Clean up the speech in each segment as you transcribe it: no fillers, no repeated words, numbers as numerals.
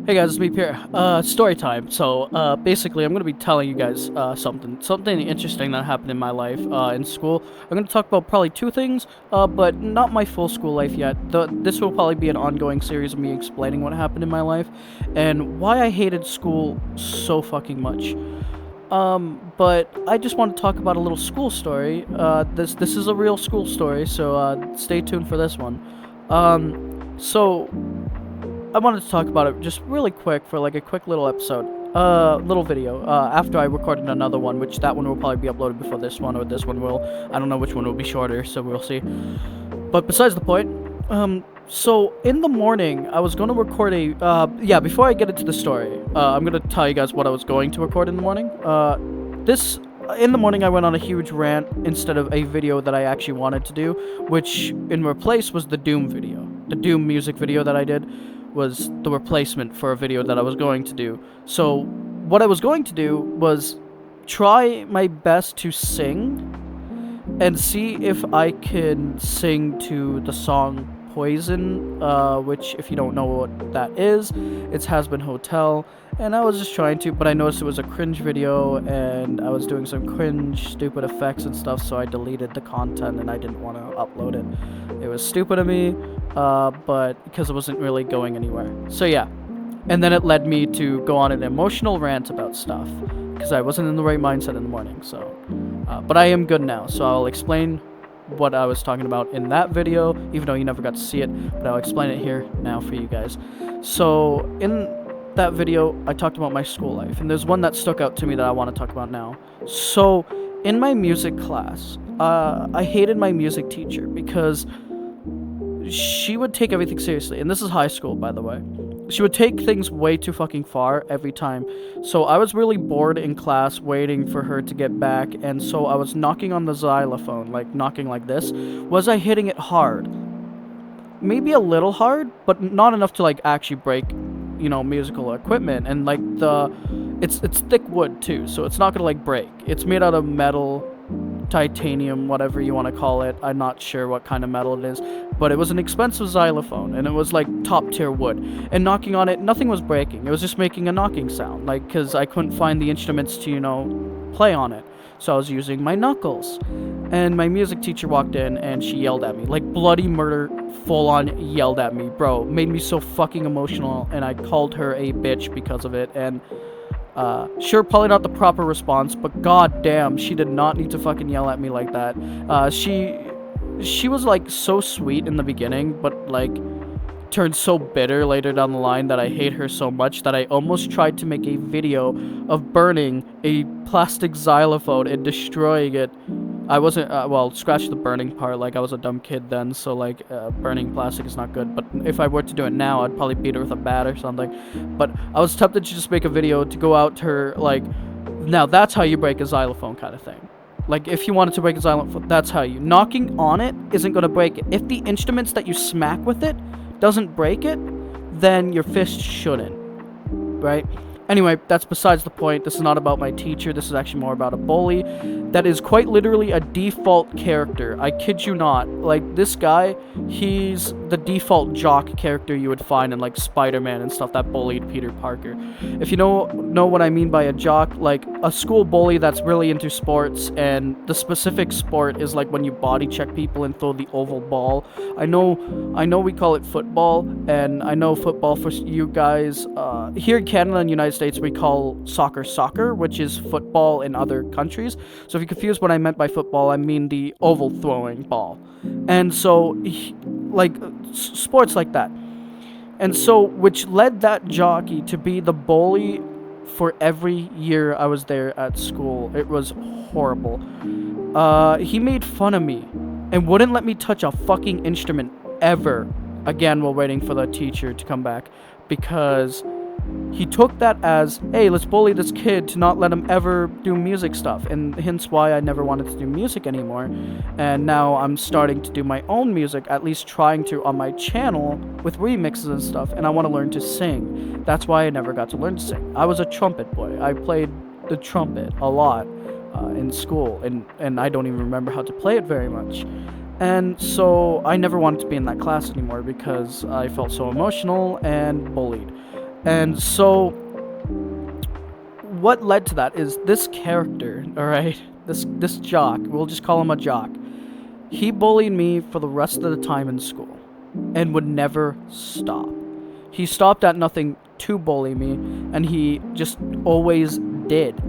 Hey guys, it's me Pierre. Story time. Basically, I'm gonna be telling you guys something interesting that happened in my life in school. I'm gonna talk about probably two things, but not my full school life yet. This will probably be an ongoing series of me explaining what happened in my life and why I hated school so fucking much. But I just want to talk about a little school story. This is a real school story, so stay tuned for this one. So I wanted to talk about it just really quick for like a quick little episode, little video. After I recorded another one, which that one will probably be uploaded before this one, or this one will. I don't know which one will be shorter, so we'll see. But besides the point, so in the morning, I was going to record yeah, before I get into the story, I'm going to tell you guys what I was going to record in the morning. In the morning, I went on a huge rant instead of a video that I actually wanted to do, which in replace was the Doom video. The Doom music video that I did was the replacement for a video that I was going to do. So what I was going to do was try my best to sing and see if I can sing to the song Poison, which, if you don't know what that is, it's Has Been Hotel. And I was just trying to, but I noticed it was a cringe video, and I was doing some cringe, stupid effects and stuff, so I deleted the content, and I didn't want to upload it. It was stupid of me, but because it wasn't really going anywhere. So yeah, and then it led me to go on an emotional rant about stuff, because I wasn't in the right mindset in the morning, so... but I am good now, so I'll explain what I was talking about in that video, even though you never got to see it, but I'll explain it here now for you guys. So, in that video, I talked about my school life, and there's one that stuck out to me that I want to talk about now. So, in my music class, I hated my music teacher because she would take everything seriously, and this is high school, by the way. She would take things way too fucking far every time. So I was really bored in class waiting for her to get back, and so I was knocking on the xylophone, like knocking like this. Was I hitting it hard? Maybe a little hard, but not enough to like actually break, musical equipment. And like it's thick wood too, so it's not gonna like break. It's made out of metal, titanium, whatever you want to call it. I'm not sure what kind of metal it is, but it was an expensive xylophone, and it was like top tier wood, and knocking on it, nothing was breaking. It was just making a knocking sound, like, because I couldn't find the instruments to play on it, so I was using my knuckles. And my music teacher walked in, and she yelled at me, like bloody murder, full on yelled at me, bro. Made me so fucking emotional, and I called her a bitch because of it. And sure, probably not the proper response, but goddamn, she did not need to fucking yell at me like that. She was like so sweet in the beginning, but like turned so bitter later down the line that I hate her so much that I almost tried to make a video of burning a plastic xylophone and destroying it. I wasn't, well, scratch the burning part, like I was a dumb kid then, so like, burning plastic is not good, but if I were to do it now, I'd probably beat her with a bat or something. But I was tempted to just make a video to go out to her, like, now that's how you break a xylophone kind of thing. Like, if you wanted to break a xylophone, that's how you. Knocking on it isn't going to break it. If the instruments that you smack with it doesn't break it, then your fist shouldn't, right? Anyway, that's besides the point. This is not about my teacher. This is actually more about a bully that is quite literally a default character. I kid you not. Like, this guy, he's the default jock character you would find in, like, Spider-Man and stuff that bullied Peter Parker. If you know what I mean by a jock, like, a school bully that's really into sports, and the specific sport is, like, when you body check people and throw the oval ball. I know we call it football, and I know football for you guys. Here in Canada and United States, we call soccer, which is football in other countries. So if you confuse what I meant by football, I mean the oval throwing ball. And so, sports like that. And so, which led that jockey to be the bully for every year I was there at school. It was horrible. He made fun of me and wouldn't let me touch a fucking instrument ever again while waiting for the teacher to come back, because he took that as, hey, let's bully this kid to not let him ever do music stuff, and hence why I never wanted to do music anymore. And now I'm starting to do my own music, at least trying to on my channel with remixes and stuff, and I want to learn to sing. That's why I never got to learn to sing. I was a trumpet boy. I played the trumpet a lot in school, and I don't even remember how to play it very much. And so I never wanted to be in that class anymore because I felt so emotional and bullied. And so what led to that is this character, all right? This jock, we'll just call him a jock. He bullied me for the rest of the time in school and would never stop. He stopped at nothing to bully me, and he just always did.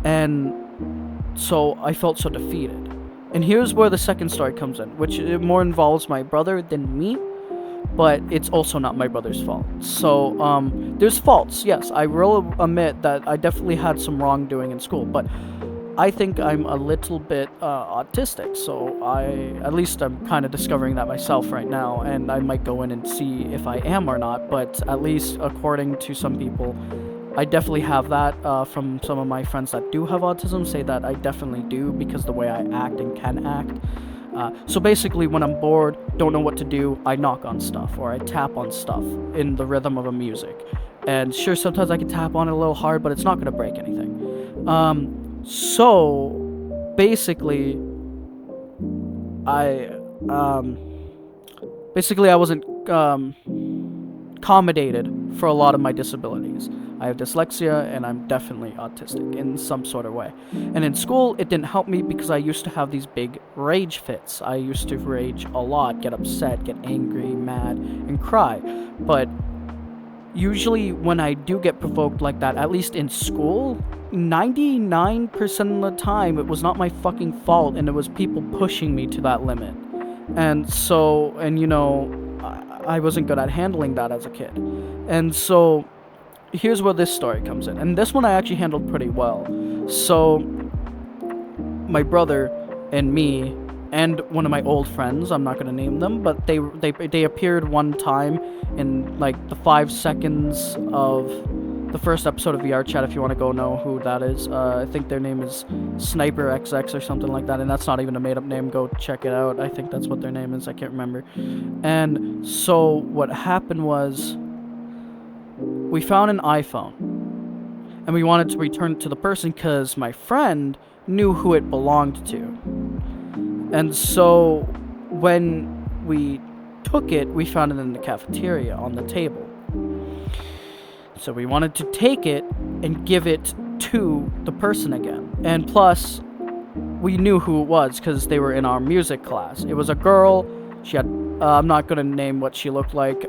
And so I felt so defeated. And here's where the second story comes in, which it more involves my brother than me, but it's also not my brother's fault. So, there's faults, yes. I will admit that I definitely had some wrongdoing in school, but I think I'm a little bit autistic, so at least I'm kind of discovering that myself right now, and I might go in and see if I am or not, but at least according to some people, I definitely have that. From some of my friends that do have autism say that I definitely do because the way I act and can act. So basically, when I'm bored, don't know what to do, I knock on stuff or I tap on stuff in the rhythm of a music. And sure, sometimes I can tap on it a little hard, but it's not going to break anything. So basically, I wasn't accommodated for a lot of my disabilities. I have dyslexia and I'm definitely autistic in some sort of way. And in school, it didn't help me because I used to have these big rage fits. I used to rage a lot, get upset, get angry, mad, and cry. But usually when I do get provoked like that, at least in school, 99% of the time, it was not my fucking fault and it was people pushing me to that limit. And so, I wasn't good at handling that as a kid. And so, here's where this story comes in. And this one I actually handled pretty well. So, my brother and me and one of my old friends, I'm not going to name them, but they appeared one time in like the 5 seconds of the first episode of VR Chat, if you want to go know who that is. I think their name is Sniper XX or something like that, and that's not even a made-up name. Go check it out. I think that's what their name is. I can't remember. And so what happened was we found an iPhone, and we wanted to return it to the person because my friend knew who it belonged to. And so when we took it, we found it in the cafeteria on the table. So we wanted to take it and give it to the person again. And plus, we knew who it was because they were in our music class. It was a girl. She had, I'm not going to name what she looked like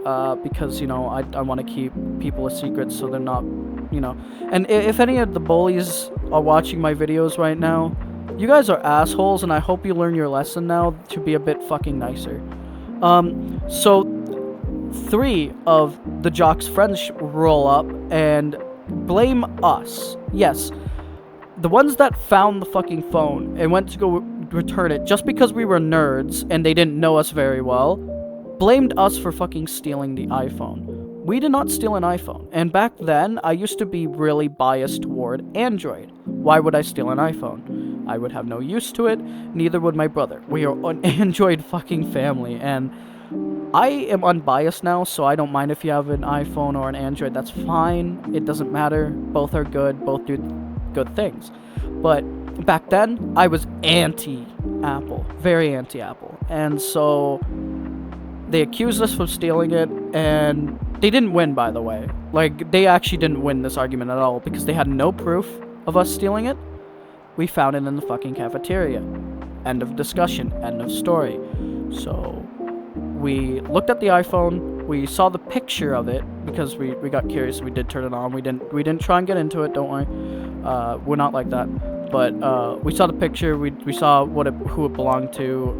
because, I want to keep people a secret so they're not, And if any of the bullies are watching my videos right now, you guys are assholes, and I hope you learn your lesson now to be a bit fucking nicer. So 3 of the jock's friends roll up and blame us. Yes, the ones that found the fucking phone and went to go return it just because we were nerds and they didn't know us very well, blamed us for fucking stealing the iPhone. We did not steal an iPhone, and back then, I used to be really biased toward Android. Why would I steal an iPhone? I would have no use to it, neither would my brother. We are an Android fucking family, and I am unbiased now, so I don't mind if you have an iPhone or an Android. That's fine. It doesn't matter. Both are good. Both do good things. But back then, I was anti-Apple. Very anti-Apple. And so they accused us of stealing it, and they didn't win, by the way. Like, they actually didn't win this argument at all because they had no proof of us stealing it. We found it in the fucking cafeteria. End of discussion. End of story. So we looked at the iPhone, we saw the picture of it because we got curious. We did turn it on. We didn't try and get into it, don't worry. We're not like that. But we saw the picture, we saw who it belonged to.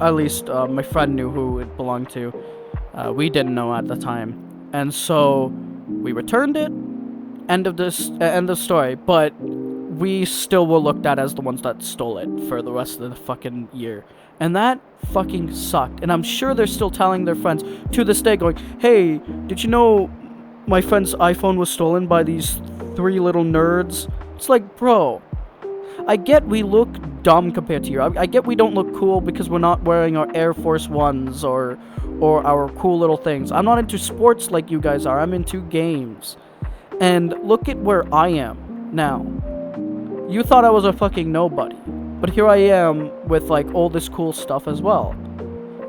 At least my friend knew who it belonged to. We didn't know at the time. And so we returned it. End of story. But we still were looked at as the ones that stole it for the rest of the fucking year. And that fucking sucked. And I'm sure they're still telling their friends to this day, going, "Hey, did you know my friend's iPhone was stolen by these 3 little nerds?" It's like, bro, I get we look dumb compared to you. I get we don't look cool because we're not wearing our Air Force Ones or our cool little things. I'm not into sports like you guys are. I'm into games. And look at where I am now. You thought I was a fucking nobody. But here I am with, like, all this cool stuff as well.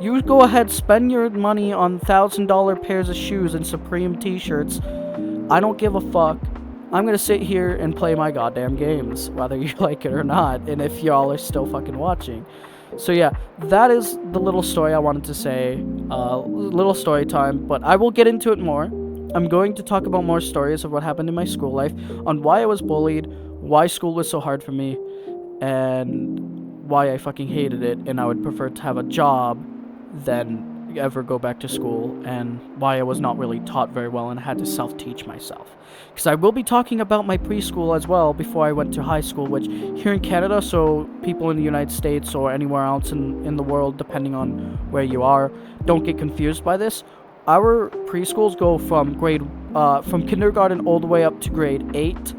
You go ahead, spend your money on $1,000 pairs of shoes and Supreme t-shirts. I don't give a fuck. I'm gonna sit here and play my goddamn games, whether you like it or not, and if y'all are still fucking watching. So yeah, that is the little story I wanted to say, little story time, but I will get into it more. I'm going to talk about more stories of what happened in my school life, on why I was bullied, why school was so hard for me, and why I fucking hated it, and I would prefer to have a job than ever go back to school, and why I was not really taught very well and had to self-teach myself. Because I will be talking about my preschool as well before I went to high school, which here in Canada, so people in the United States or anywhere else in the world, depending on where you are, don't get confused by this. Our preschools go from from kindergarten all the way up to grade 8,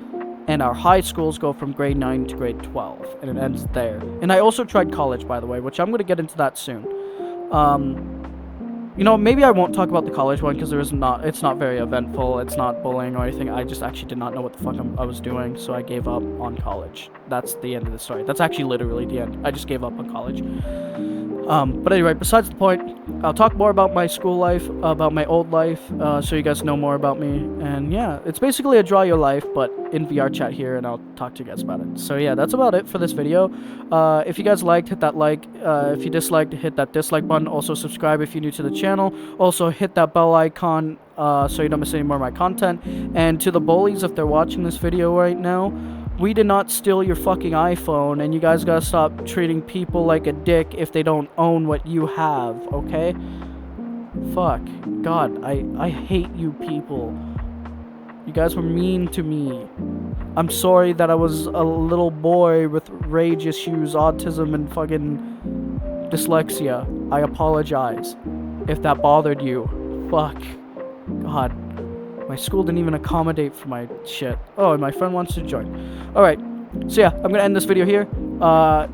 and our high schools go from grade 9 to grade 12, and it ends there. And I also tried college, by the way, which I'm going to get into that soon. You know, maybe I won't talk about the college one because it's not very eventful. It's not bullying or anything. I just actually did not know what the fuck I was doing, so I gave up on college. That's the end of the story. That's actually literally the end. I just gave up on college. But anyway, besides the point, I'll talk more about my school life, about my old life, so you guys know more about me. And yeah, it's basically a draw your life, but in VR chat here, and I'll talk to you guys about it. So yeah, that's about it for this video. If you guys liked, hit that like. If you disliked, hit that dislike button. Also subscribe if you're new to the channel. Also hit that bell icon so you don't miss any more of my content. And to the bullies, if they're watching this video right now, we did not steal your fucking iPhone, and you guys gotta stop treating people like a dick if they don't own what you have, okay? Fuck. God, I hate you people. You guys were mean to me. I'm sorry that I was a little boy with rage issues, autism, and fucking dyslexia. I apologize if that bothered you. Fuck. God. My school didn't even accommodate for my shit. Oh, and my friend wants to join. Alright, so yeah, I'm gonna end this video here.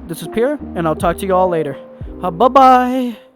This is Pierre, and I'll talk to you all later. Bye-bye!